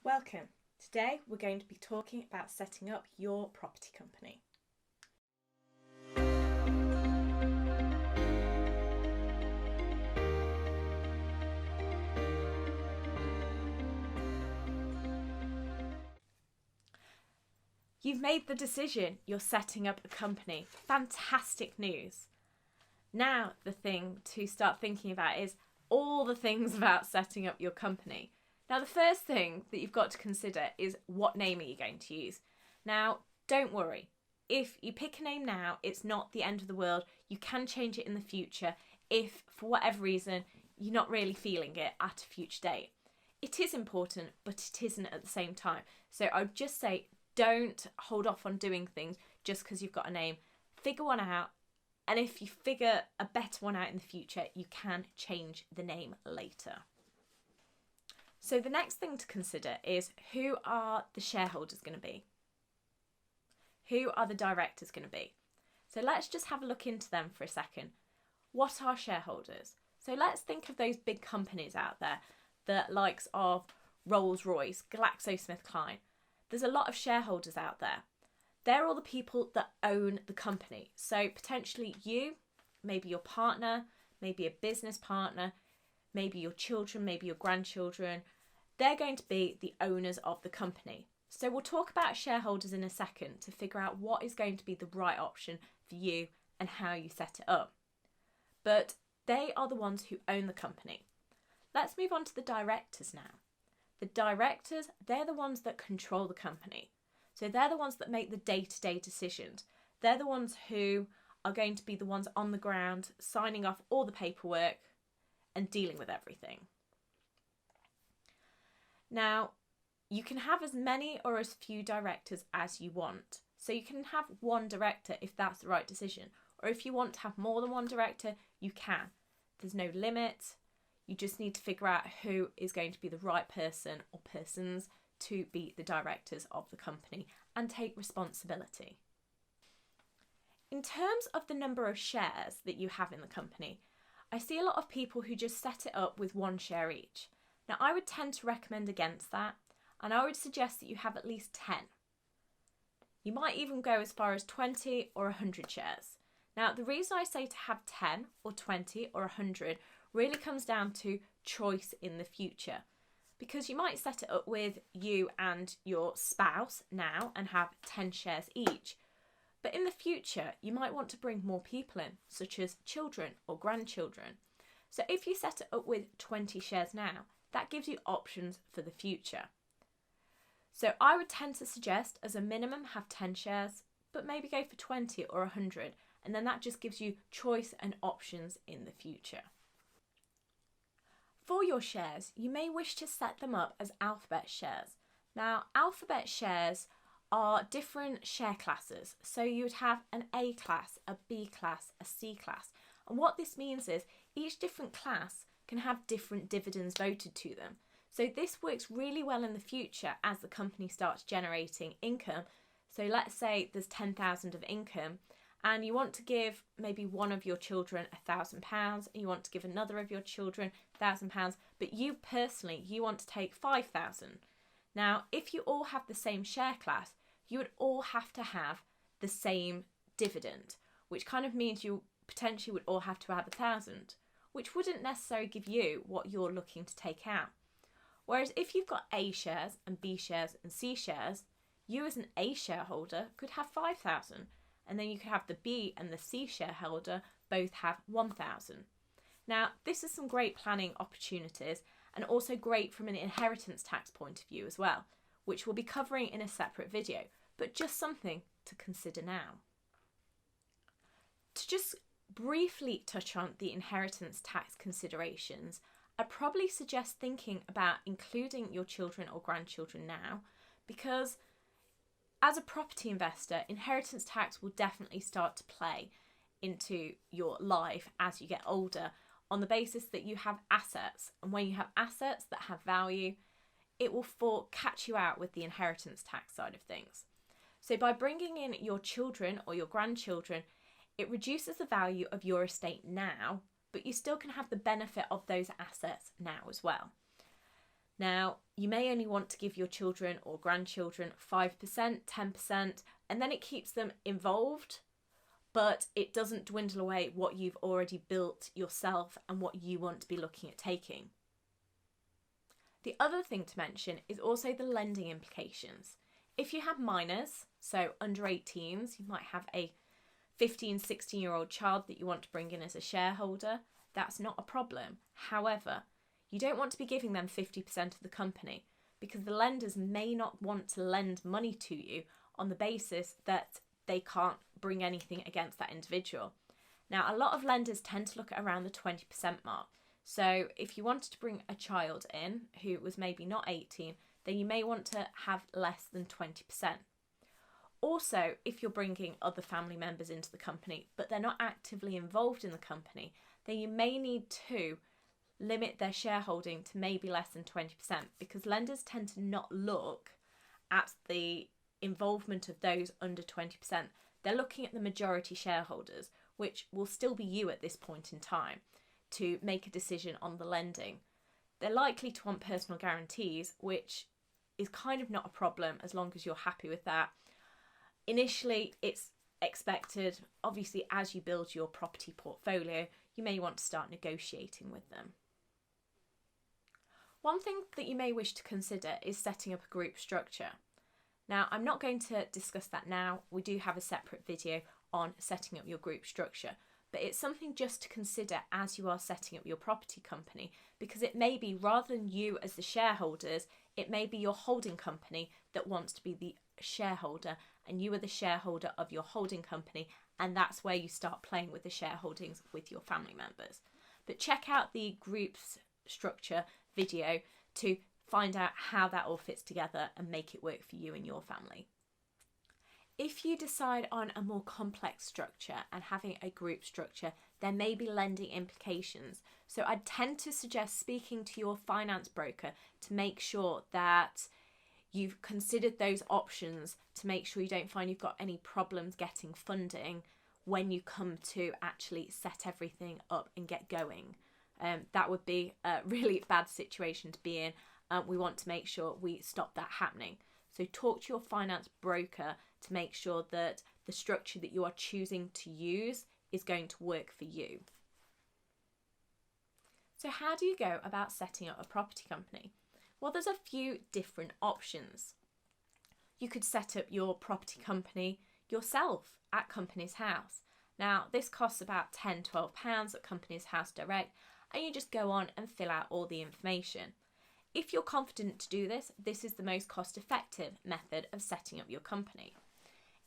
Welcome. Today we're going to be talking about setting up your property company. You've made the decision, you're setting up a company. Fantastic news. Now the thing to start thinking about is all the things about setting up your company. Now the first thing that you've got to consider is what name are you going to use. Now don't worry, if you pick a name now, it's not the end of the world. You can change it in the future if for whatever reason you're not really feeling it at a future date. It is important, but it isn't at the same time. So I'd just say don't hold off on doing things just because you've got a name. Figure one out, and if you figure a better one out in the future, you can change the name later. So the next thing to consider is, who are the shareholders going to be? Who are the directors going to be? So let's just have a look into them for a second. What are shareholders? So let's think of those big companies out there, the likes of Rolls-Royce, GlaxoSmithKline. There's a lot of shareholders out there. They're all the people that own the company. So potentially you, maybe your partner, maybe a business partner, maybe your children, maybe your grandchildren. They're going to be the owners of the company. So we'll talk about shareholders in a second to figure out what is going to be the right option for you and how you set it up. But they are the ones who own the company. Let's move on to the directors now. The directors, they're the ones that control the company. So they're the ones that make the day-to-day decisions. They're the ones who are going to be the ones on the ground, signing off all the paperwork and dealing with everything. Now, you can have as many or as few directors as you want. So you can have one director if that's the right decision. Or if you want to have more than one director, you can. There's no limit. You just need to figure out who is going to be the right person or persons to be the directors of the company and take responsibility. In terms of the number of shares that you have in the company, I see a lot of people who just set it up with one share each. Now, I would tend to recommend against that, and I would suggest that you have at least 10. You might even go as far as 20 or 100 shares. Now, the reason I say to have 10 or 20 or 100 really comes down to choice in the future, because you might set it up with you and your spouse now and have 10 shares each. But in the future, you might want to bring more people in, such as children or grandchildren. So if you set it up with 20 shares now, that gives you options for the future. So I would tend to suggest as a minimum have 10 shares, but maybe go for 20 or 100, and then that just gives you choice and options in the future. For your shares, you may wish to set them up as alphabet shares. Now, alphabet shares are different share classes. So you would have an A class, a B class, a C class. And what this means is each different class can have different dividends voted to them. So this works really well in the future as the company starts generating income. So let's say there's 10,000 of income and you want to give maybe one of your children £1,000 and you want to give another of your children £1,000, but you personally, you want to take 5,000. Now, if you all have the same share class, you would all have to have the same dividend, which kind of means you potentially would all have to have 1,000, which wouldn't necessarily give you what you're looking to take out. Whereas if you've got A shares and B shares and C shares, you as an A shareholder could have 5,000, and then you could have the B and the C shareholder both have 1,000. Now, this is some great planning opportunities and also great from an inheritance tax point of view as well, which we'll be covering in a separate video, but just something to consider now. To just briefly touch on the inheritance tax considerations, I'd probably suggest thinking about including your children or grandchildren now, because as a property investor, inheritance tax will definitely start to play into your life as you get older, on the basis that you have assets, and when you have assets that have value, it will catch you out with the inheritance tax side of things. So by bringing in your children or your grandchildren, it reduces the value of your estate now, but you still can have the benefit of those assets now as well. Now, you may only want to give your children or grandchildren 5%, 10%, and then it keeps them involved, but it doesn't dwindle away what you've already built yourself and what you want to be looking at taking. The other thing to mention is also the lending implications. If you have minors, so under 18s, you might have a 15, 16-year-old child that you want to bring in as a shareholder. That's not a problem. However, you don't want to be giving them 50% of the company, because the lenders may not want to lend money to you on the basis that they can't bring anything against that individual. Now, a lot of lenders tend to look at around the 20% mark. So if you wanted to bring a child in who was maybe not 18, then you may want to have less than 20%. Also, if you're bringing other family members into the company, but they're not actively involved in the company, then you may need to limit their shareholding to maybe less than 20%, because lenders tend to not look at the involvement of those under 20%. They're looking at the majority shareholders, which will still be you at this point in time, to make a decision on the lending. They're likely to want personal guarantees, which is kind of not a problem as long as you're happy with that. Initially, it's expected. Obviously, as you build your property portfolio, you may want to start negotiating with them. One thing that you may wish to consider is setting up a group structure. Now, I'm not going to discuss that now. We do have a separate video on setting up your group structure, but it's something just to consider as you are setting up your property company, because it may be, rather than you as the shareholders, it may be your holding company that wants to be the shareholder, and you are the shareholder of your holding company, and that's where you start playing with the shareholdings with your family members. But check out the group's structure video to find out how that all fits together and make it work for you and your family. If you decide on a more complex structure and having a group structure, there may be lending implications. So I'd tend to suggest speaking to your finance broker to make sure that you've considered those options, to make sure you don't find you've got any problems getting funding when you come to actually set everything up and get going. That would be a really bad situation to be in. We want to make sure we stop that happening. So talk to your finance broker to make sure that the structure that you are choosing to use is going to work for you. So how do you go about setting up a property company? Well, there's a few different options. You could set up your property company yourself at Companies House. Now, this costs about £10, £12 at Companies House Direct, and you just go on and fill out all the information. If you're confident to do this, this is the most cost-effective method of setting up your company.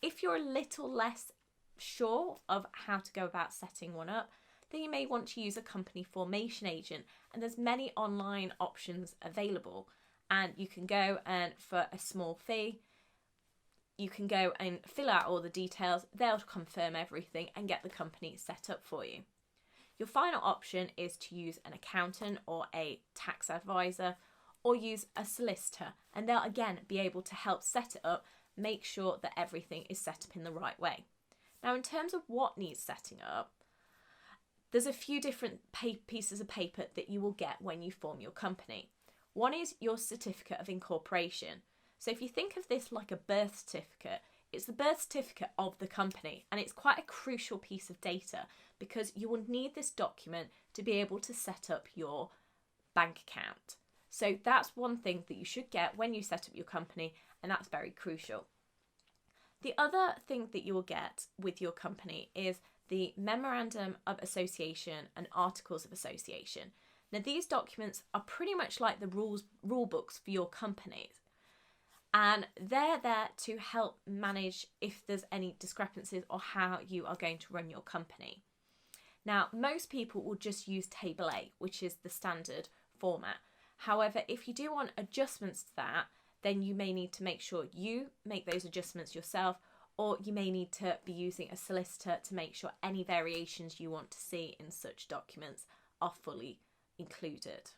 If you're a little less sure of how to go about setting one up, then you may want to use a company formation agent, and there's many online options available, and you can go and for a small fee, you can go and fill out all the details, they'll confirm everything and get the company set up for you. Your final option is to use an accountant or a tax advisor, or use a solicitor, and they'll again be able to help set it up, make sure that everything is set up in the right way. Now, in terms of what needs setting up, there's a few different pieces of paper that you will get when you form your company. One is your certificate of incorporation. So if you think of this like a birth certificate, it's the birth certificate of the company, and it's quite a crucial piece of data because you will need this document to be able to set up your bank account. So that's one thing that you should get when you set up your company, and that's very crucial. The other thing that you will get with your company is the Memorandum of Association and Articles of Association. Now, these documents are pretty much like the rule books for your companies, and they're there to help manage if there's any discrepancies or how you are going to run your company. Now, most people will just use Table A, which is the standard format. However, if you do want adjustments to that, then you may need to make sure you make those adjustments yourself, or you may need to be using a solicitor to make sure any variations you want to see in such documents are fully included.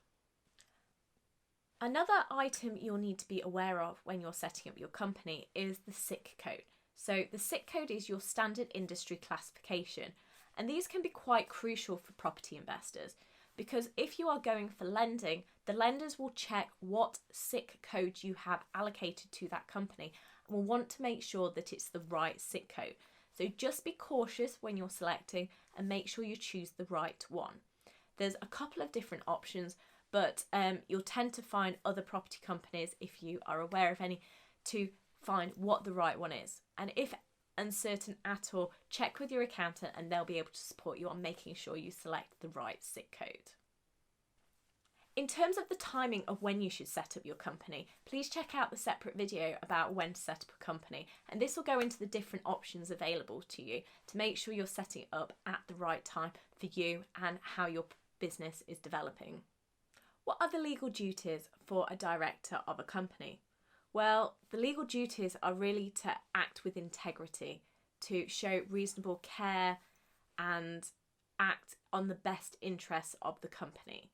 Another item you'll need to be aware of when you're setting up your company is the SIC code. So the SIC code is your standard industry classification, and these can be quite crucial for property investors because if you are going for lending, the lenders will check what SIC code you have allocated to that company and will want to make sure that it's the right SIC code. So just be cautious when you're selecting and make sure you choose the right one. There's a couple of different options, but you'll tend to find other property companies, if you are aware of any, to find what the right one is. And if uncertain at all, check with your accountant and they'll be able to support you on making sure you select the right SIC code. In terms of the timing of when you should set up your company, please check out the separate video about when to set up a company, and this will go into the different options available to you to make sure you're setting it up at the right time for you and how your business is developing. What are the legal duties for a director of a company? Well, the legal duties are really to act with integrity, to show reasonable care and act on the best interests of the company,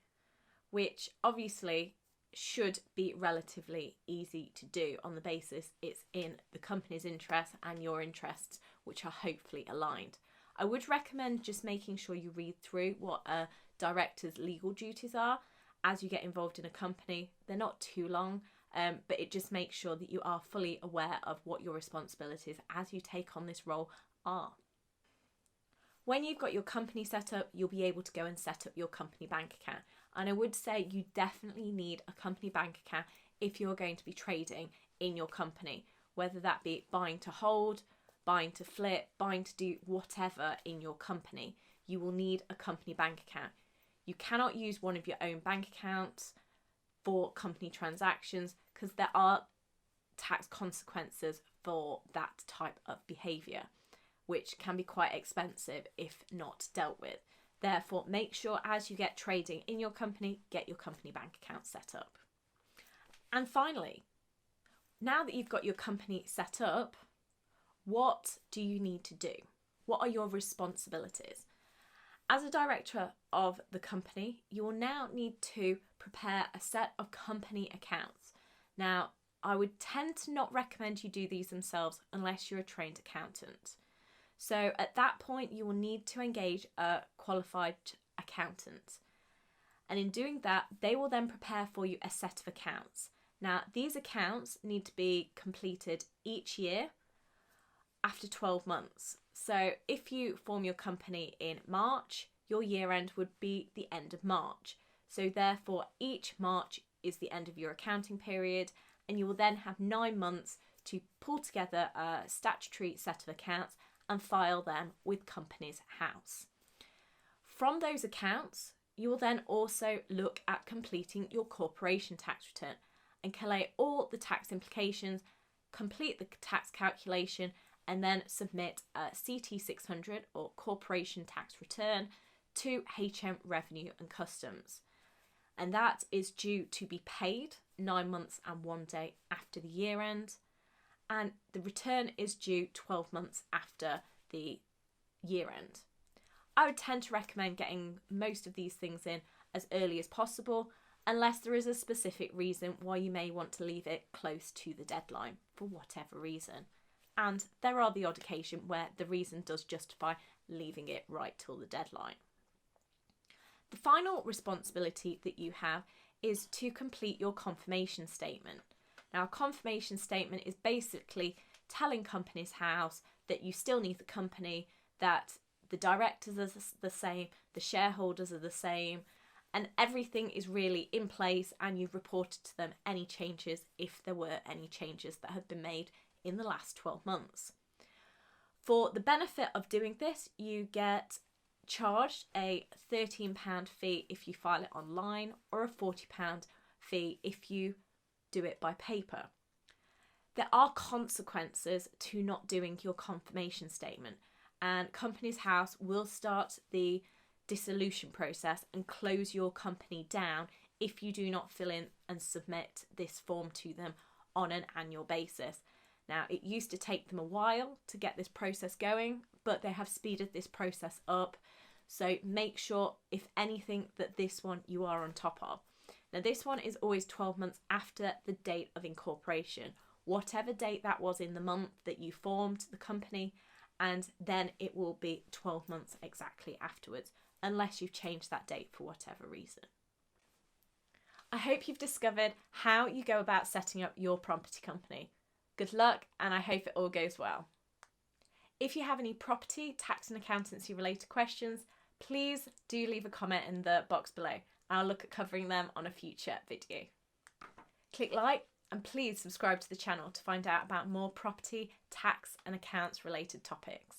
which obviously should be relatively easy to do on the basis it's in the company's interests and your interests, which are hopefully aligned. I would recommend just making sure you read through what a director's legal duties are as you get involved in a company. They're not too long, but it just makes sure that you are fully aware of what your responsibilities as you take on this role are. When you've got your company set up, you'll be able to go and set up your company bank account. And I would say you definitely need a company bank account if you're going to be trading in your company, whether that be buying to hold, buying to flip, buying to do whatever in your company. You will need a company bank account. You cannot use one of your own bank accounts for company transactions because there are tax consequences for that type of behaviour, which can be quite expensive if not dealt with. Therefore, make sure as you get trading in your company, get your company bank account set up. And finally, now that you've got your company set up, what do you need to do? What are your responsibilities? As a director of the company, you will now need to prepare a set of company accounts. Now, I would tend to not recommend you do these themselves unless you're a trained accountant. So at that point, you will need to engage a qualified accountant. And in doing that, they will then prepare for you a set of accounts. Now, these accounts need to be completed each year after 12 months. So if you form your company in March, your year end would be the end of March. So therefore, each March is the end of your accounting period, and you will then have 9 months to pull together a statutory set of accounts and file them with Companies House. From those accounts, you will then also look at completing your corporation tax return and collate all the tax implications, complete the tax calculation, and then submit a CT600 or corporation tax return to HM Revenue and Customs. And that is due to be paid 9 months and 1 day after the year end. And the return is due 12 months after the year end. I would tend to recommend getting most of these things in as early as possible, unless there is a specific reason why you may want to leave it close to the deadline for whatever reason. And there are the odd occasion where the reason does justify leaving it right till the deadline. The final responsibility that you have is to complete your confirmation statement. Now, a confirmation statement is basically telling Companies House that you still need the company, that the directors are the same, the shareholders are the same, and everything is really in place, and you've reported to them any changes if there were any changes that have been made in the last 12 months. For the benefit of doing this, you get charged a £13 fee if you file it online, or a £40 fee if you do it by paper. There are consequences to not doing your confirmation statement, and Companies House will start the dissolution process and close your company down if you do not fill in and submit this form to them on an annual basis. Now, it used to take them a while to get this process going, but they have speeded this process up. So make sure, if anything, that this one you are on top of. Now, this one is always 12 months after the date of incorporation, whatever date that was in the month that you formed the company, and then it will be 12 months exactly afterwards. unless you've changed that date for whatever reason. I hope you've discovered how you go about setting up your property company. Good luck, and I hope it all goes well. If you have any property, tax and accountancy related questions, please do leave a comment in the box below. I'll look at covering them on a future video. Click like and please subscribe to the channel to find out about more property, tax and accounts related topics.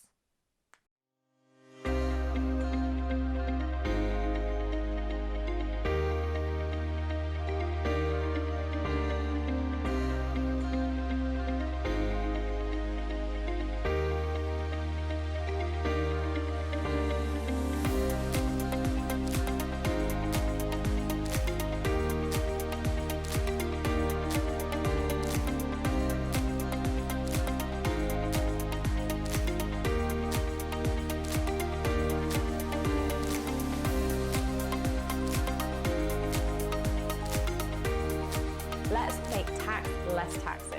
Let's make tax less taxing.